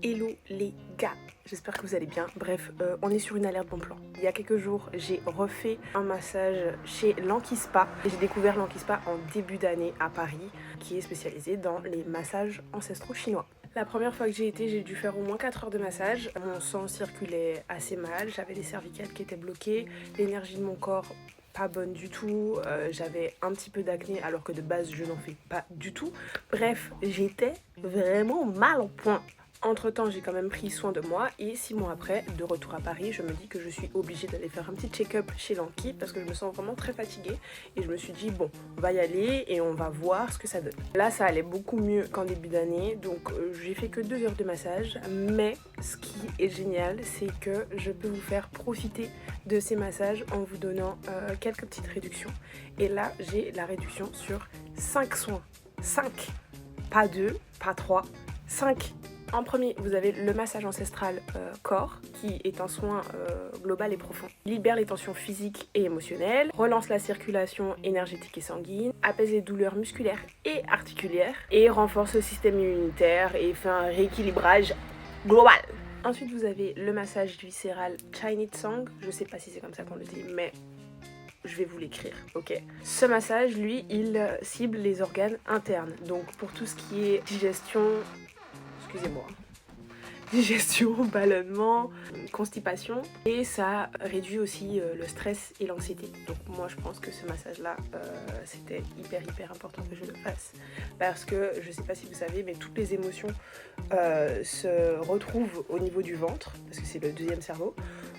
Hello les gars, j'espère que vous allez bien. Bref, on est sur une alerte bon plan. Il y a quelques jours, j'ai refait un massage chez Lanky Spa. J'ai découvert Lanky Spa en début d'année à Paris, qui est spécialisé dans les massages ancestraux chinois. La première fois que j'ai été, j'ai dû faire au moins 4 heures de massage. Mon sang circulait assez mal, j'avais les cervicales qui étaient bloquées, l'énergie de mon corps pas bonne du tout, j'avais un petit peu d'acné alors que de base je n'en fais pas du tout. Bref, j'étais vraiment mal au point. Entre temps, j'ai quand même pris soin de moi et 6 mois après, de retour à Paris, je me dis que je suis obligée d'aller faire un petit check-up chez Lanky parce que je me sens vraiment très fatiguée et je me suis dit bon, on va y aller et on va voir ce que ça donne. Là, ça allait beaucoup mieux qu'en début d'année, donc j'ai fait que 2 heures de massage, mais ce qui est génial, c'est que je peux vous faire profiter de ces massages en vous donnant quelques petites réductions. Et là, j'ai la réduction sur 5 soins. 5, pas 2, pas 3, 5. En premier, vous avez le massage ancestral corps, qui est un soin global et profond. Il libère les tensions physiques et émotionnelles, relance la circulation énergétique et sanguine, apaise les douleurs musculaires et articulaires, et renforce le système immunitaire et fait un rééquilibrage global. Ensuite, vous avez le massage viscéral Chinese Tsang. Je sais pas si c'est comme ça qu'on le dit, mais je vais vous l'écrire, ok. Ce massage, lui, il cible les organes internes. Donc pour tout ce qui est digestion, excusez-moi, digestion, ballonnement, constipation, et ça réduit aussi le stress et l'anxiété. Donc moi je pense que ce massage là c'était hyper important que je le fasse parce que je sais pas si vous savez, mais toutes les émotions se retrouvent au niveau du ventre parce que c'est le deuxième cerveau,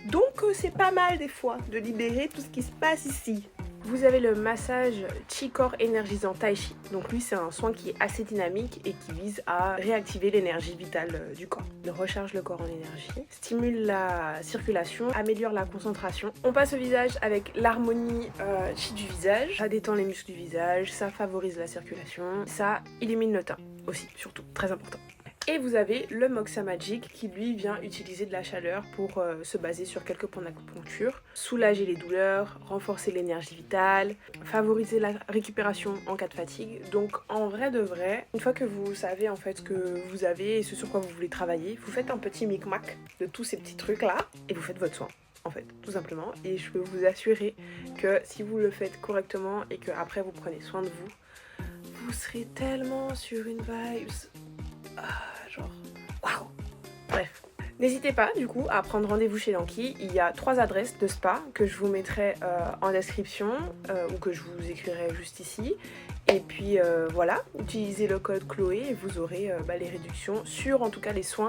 donc c'est pas mal des fois de libérer tout ce qui se passe ici. Vous avez le massage Chi-Corps énergisant Tai Chi. Donc lui, c'est un soin qui est assez dynamique et qui vise à réactiver l'énergie vitale du corps. Il recharge le corps en énergie, stimule la circulation, améliore la concentration. On passe au visage avec l'harmonie Chi du visage. Ça détend les muscles du visage, ça favorise la circulation, ça illumine le teint aussi, surtout, très important. Et vous avez le Moxa Magic qui lui vient utiliser de la chaleur pour se baser sur quelques points d'acupuncture, soulager les douleurs, renforcer l'énergie vitale, favoriser la récupération en cas de fatigue. Donc en vrai de vrai, une fois que vous savez en fait ce que vous avez et ce sur quoi vous voulez travailler, vous faites un petit micmac de tous ces petits trucs là et vous faites votre soin. En fait, tout simplement. Et je peux vous assurer que si vous le faites correctement et que après vous prenez soin de vous, vous serez tellement sur une vibe. Genre, waouh! Bref. N'hésitez pas du coup à prendre rendez-vous chez Lanky. Il y a 3 adresses de spa que je vous mettrai en description ou que je vous écrirai juste ici. Et puis voilà, utilisez le code Chloé et vous aurez les réductions sur en tout cas les soins